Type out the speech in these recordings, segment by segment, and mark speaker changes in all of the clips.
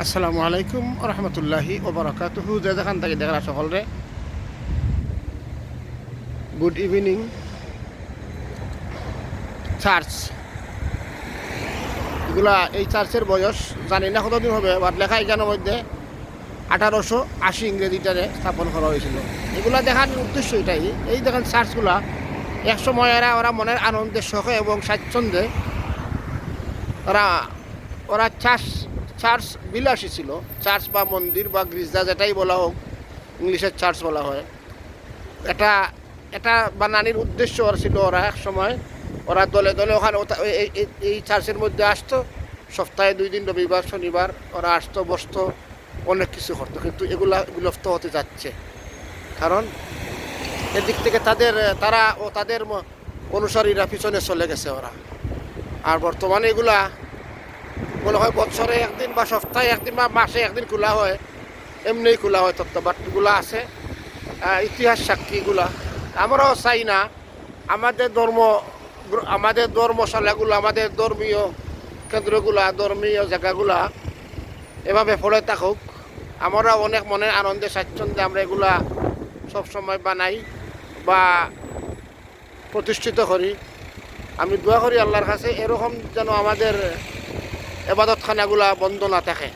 Speaker 1: আসসালামু আলাইকুম রহমতুল্লাহি ওবরাকাতুহু। যে যেখান থেকে দেখরা সকলরে গুড ইভিনিং। চার্চ এগুলা, এই চার্চের বয়স জানি না কতদিন হবে, বাট লেখা এখানের মধ্যে 1880 ইংরেজিটারে স্থাপন করা হয়েছিল। এগুলা দেখার উদ্দেশ্য এটাই, এই দেখেন চার্চগুলা এক সময় ওরা মনের আনন্দের শখে এবং স্বাচ্ছন্দ্যে ওরা ওরা চার্চ চার্চ বিলাসী ছিল। চার্চ বা মন্দির বা গির্জা যেটাই বলা হোক, ইংলিশের চার্চ বলা হয়। এটা এটা বানানির উদ্দেশ্য ওর ছিল। ওরা এক সময় ওরা দলে দলে ওখানে এই চার্চের মধ্যে আসতো। সপ্তাহে 2 দিন, রবিবার শনিবার ওরা আসতো, বসতো, অনেক কিছু করতো। কিন্তু এগুলা বিলুপ্ত হতে যাচ্ছে, কারণ এদিক থেকে তারা ও তাদের অনুসারীরা পিছনে চলে গেছে ওরা। আর বর্তমানে এগুলা মনে হয় বছরে একদিন বা সপ্তাহে একদিন বা মাসে একদিন খোলা হয়, এমনিই খোলা হয় তত্ত্ববাদগুলো আছে, ইতিহাস সাক্ষীগুলা। আমরাও চাই না আমাদের ধর্মশালাগুলো, আমাদের ধর্মীয় কেন্দ্রগুলা, ধর্মীয় জায়গাগুলা এভাবে পড়ে থাকুক। আমরা অনেক মনের আনন্দে স্বাচ্ছন্দ্যে আমরা এগুলা সবসময় বানাই বা প্রতিষ্ঠিত করি। আমি দোয়া করি আল্লাহর কাছে এরকম যেন আমাদের এবাদতখানাগুলা বন্ধ না থাকে,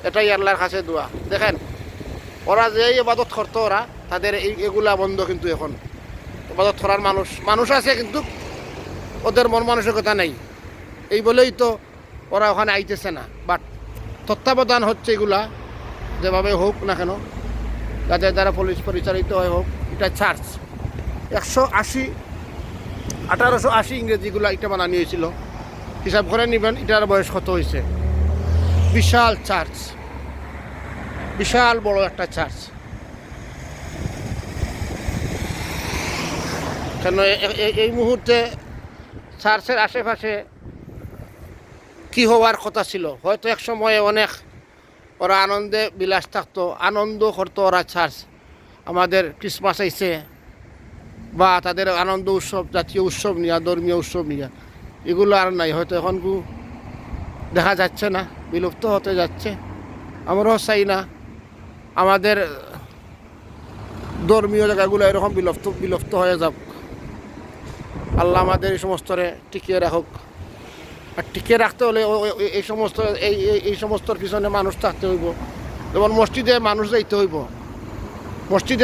Speaker 1: এটাই আল্লাহর কাছে দোয়া। দেখেন ওরা যে ইবাদত করতো, ওরা তাদের এগুলা বন্ধ। কিন্তু এখন ইবাদত করার মানুষ আছে, কিন্তু ওদের মন মানসিকতা নেই। এই বলেই তো ওরা ওখানে আইতেছে না। বাট তত্ত্বাবধান হচ্ছে এগুলা যেভাবে হোক না কেন, যাদের দ্বারা পুলিশ পরিচালিত হয় হোক। এটা চার্চ 1880 ইংরেজিগুলা এটা বানানো হয়েছিল। হিসাব করে নেবেন এটার বয়স কত হয়েছে। বিশাল চার্চ, বিশাল বড় একটা চার্চ। কেন এই মুহূর্তে চার্চের আশেপাশে কি হওয়ার কথা ছিল, হয়তো এক সময়ে অনেক ওরা আনন্দে বিলাস থাকতো, আনন্দ করতো ওরা। চার্চ আমাদের ক্রিসমাস আইছে বা তাদের আনন্দ উৎসব, জাতীয় উৎসব নিয়ে, ধর্মীয় উৎসব নিয়ে, এগুলো আর নাই। হয়তো এখন দেখা যাচ্ছে না, বিলুপ্ত হতে যাচ্ছে। আমরাও চাই না আমাদের ধর্মীয় জায়গাগুলো এরকম বিলুপ্ত হয়ে যাক। আল্লাহ আমাদের এই সমস্তরে টিকিয়ে রাখুক। আর টিকিয়ে রাখতে হলে এই সমস্তর পিছনে মানুষ থাকতে হইব। যেমন মসজিদে মানুষ যাইতে হইব। মসজিদ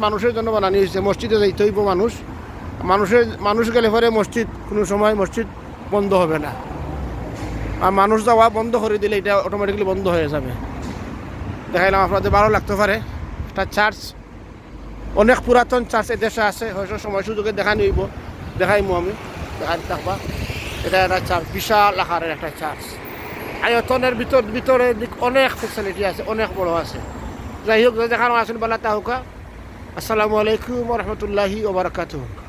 Speaker 1: মানুষের জন্য বানানো হয়েছে। মসজিদে যাইতে হইব মানুষ গেলে পরে কোনো সময় মসজিদ বন্ধ হবে না। আর মানুষ যাওয়া বন্ধ করে দিলে এটা অটোমেটিকলি বন্ধ হয়ে যাবে। দেখাইলাম, আপনাদের ভালো লাগতে পারে। একটা চার্চ, অনেক পুরাতন চার্চ এদেশে আছে। হয়তো সময় সুযোগে দেখাইমু আমি, দেখবা। এটা একটা চার্চ, বিশাল আকারের একটা চার্চ। আয়তনের ভিতরে দিক অনেক ফেসিলিটি আছে, অনেক বড় আছে। যাই হোক, দেখানো আসেন বেলা তাহুকা। আসসালামু আলাইকুম রহমতুল্লাহি ওবরাকাতুহু।